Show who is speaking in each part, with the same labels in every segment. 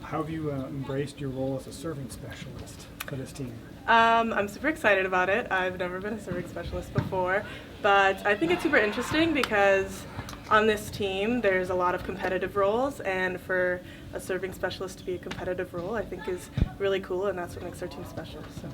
Speaker 1: How have you embraced your role as a serving specialist for this team?
Speaker 2: I'm super excited about it. I've never been a serving specialist before, but I think it's super interesting because on this team there's a lot of competitive roles, and for a serving specialist to be a competitive role I think is really cool, and that's what makes our team special. So.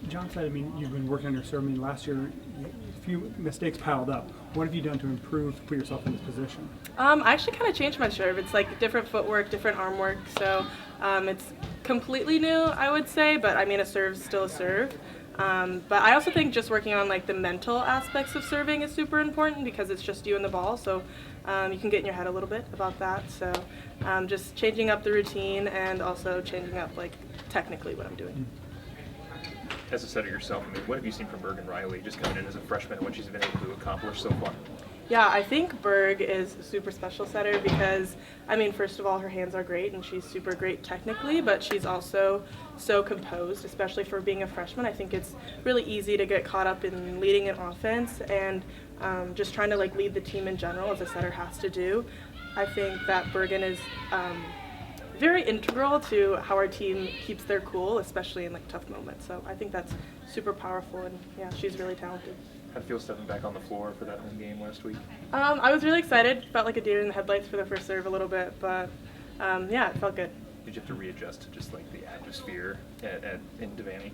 Speaker 1: John said, you've been working on your serving. Last year, a few mistakes piled up. What have you done to improve, to put yourself in this position?
Speaker 2: I actually kind of changed my serve. It's like different footwork, different arm work, so it's completely new, I would say, but I mean a serve's still a serve. But I also think just working on like the mental aspects of serving is super important because it's just you and the ball, so you can get in your head a little bit about that. So just changing up the routine and also changing up like technically what I'm doing.
Speaker 3: As a setter yourself, what have you seen from Bergen Riley just coming in as a freshman and what she's been able to accomplish so far?
Speaker 2: Yeah, I think Berg is a super special setter because, first of all, her hands are great and she's super great technically, but she's also so composed, especially for being a freshman. I think it's really easy to get caught up in leading an offense and just trying to lead the team in general, as a setter has to do. I think that Bergen is very integral to how our team keeps their cool, especially in tough moments. So I think that's super powerful, and yeah, she's really talented.
Speaker 3: How do you feel stepping back on the floor for that home game last week?
Speaker 2: I was really excited. Felt like a deer in the headlights for the first serve a little bit, but yeah, it felt good.
Speaker 3: Did you have to readjust to just the atmosphere in Devaney?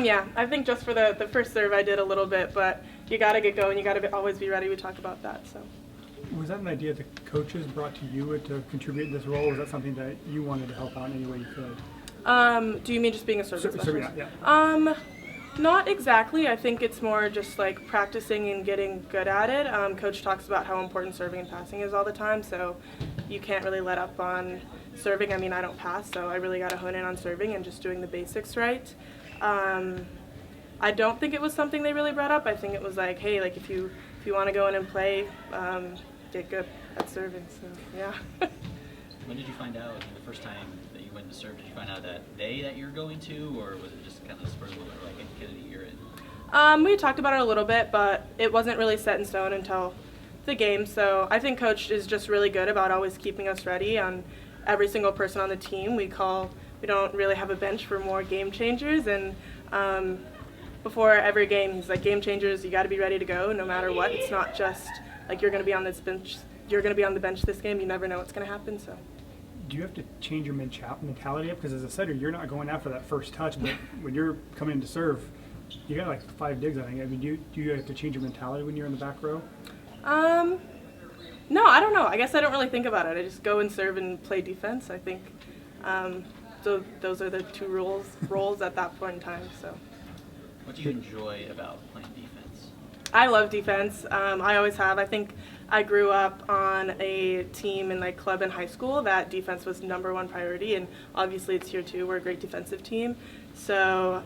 Speaker 2: Yeah, I think just for the first serve I did a little bit, but you got to get going. You got to always be ready. We talk about that. So.
Speaker 1: Was that an idea the coaches brought to you to contribute in this role, or was that something that you wanted to help out in any way you could?
Speaker 2: Do you mean just being a service specialist?
Speaker 1: Yeah.
Speaker 2: Not exactly. I think it's more just practicing and getting good at it. Coach talks about how important serving and passing is all the time, so you can't really let up on serving. I don't pass, so I really got to hone in on serving and just doing the basics right. I don't think it was something they really brought up. I think it was hey, if you want to go in and play, get good at serving. So yeah.
Speaker 4: When did you find out the first time that you went to serve? Did you find out that day that you were going to, or was it just kind of spur of the moment, Kennedi, you're in?
Speaker 2: We talked about it a little bit, but it wasn't really set in stone until the game. So I think Coach is just really good about always keeping us ready on every single person on the team. We don't really have a bench for more game changers, and before every game, he's like, game changers, you got to be ready to go no matter what. It's not just you're going to be on this bench. You're going to be on the bench this game. You never know what's going to happen. So.
Speaker 1: Do you have to change your mentality up? Because as a setter, you're not going after that first touch, but when you're coming in to serve, you got 5 digs, I think. Do you have to change your mentality when you're in the back row?
Speaker 2: No, I don't know. I guess I don't really think about it. I just go and serve and play defense. I think so. Those are the two roles at that point in time. So.
Speaker 4: What do you enjoy about playing defense?
Speaker 2: I love defense. I always have. I think I grew up on a team in club and high school that defense was #1 priority, and obviously it's here too. We're a great defensive team. So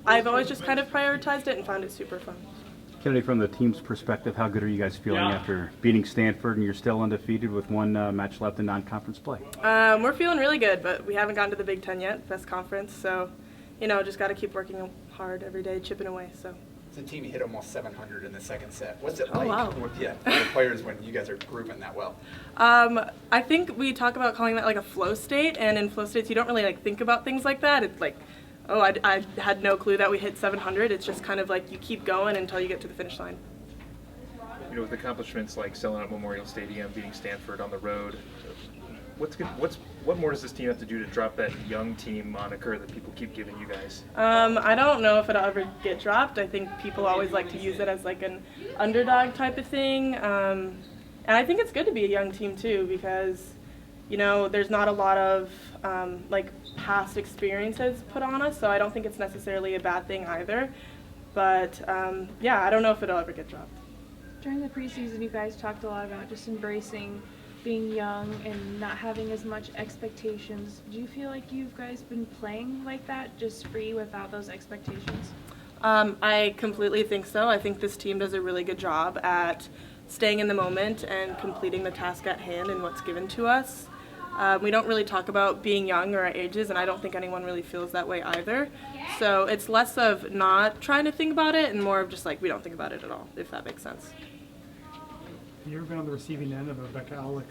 Speaker 2: I've always just kind of prioritized it and found it super fun.
Speaker 5: Kennedi, from the team's perspective, how good are you guys feeling after beating Stanford and you're still undefeated with one match left in non-conference play?
Speaker 2: We're feeling really good, but we haven't gotten to the Big Ten yet, best conference. So, just got to keep working hard every day, chipping away. So.
Speaker 6: The team hit almost 700 in the second set. What's it like
Speaker 2: wow.
Speaker 6: for the players when you guys are grooving that well?
Speaker 2: I think we talk about calling that a flow state, and in flow states you don't really think about things like that. It's I had no clue that we hit 700. It's just kind of you keep going until you get to the finish line.
Speaker 3: With accomplishments like selling out Memorial Stadium, beating Stanford on the road, what more does this team have to do to drop that young team moniker that people keep giving you guys?
Speaker 2: I don't know if it'll ever get dropped. I think people always like to use it as an underdog type of thing. And I think it's good to be a young team too because, there's not a lot of past experiences put on us, so I don't think it's necessarily a bad thing either. But yeah, I don't know if it'll ever get dropped.
Speaker 7: During the preseason, you guys talked a lot about just embracing being young and not having as much expectations. Do you feel like you guys been playing like that, just free without those expectations?
Speaker 2: I completely think so. I think this team does a really good job at staying in the moment and completing the task at hand and what's given to us. We don't really talk about being young or our ages, and I don't think anyone really feels that way either. So it's less of not trying to think about it and more of just we don't think about it at all, if that makes sense.
Speaker 1: you ever been on the receiving end of a Becca Alec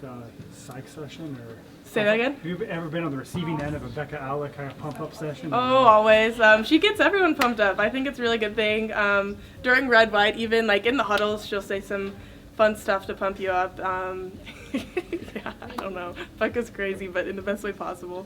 Speaker 1: psych session? Or
Speaker 2: Say that again?
Speaker 1: Have you ever been on the receiving end of a Becca Alec kind of pump-up session?
Speaker 2: Oh, always. She gets everyone pumped up. I think it's a really good thing. During red white, even like in the huddles, she'll say some fun stuff to pump you up. Yeah, I don't know. Becca's crazy, but in the best way possible.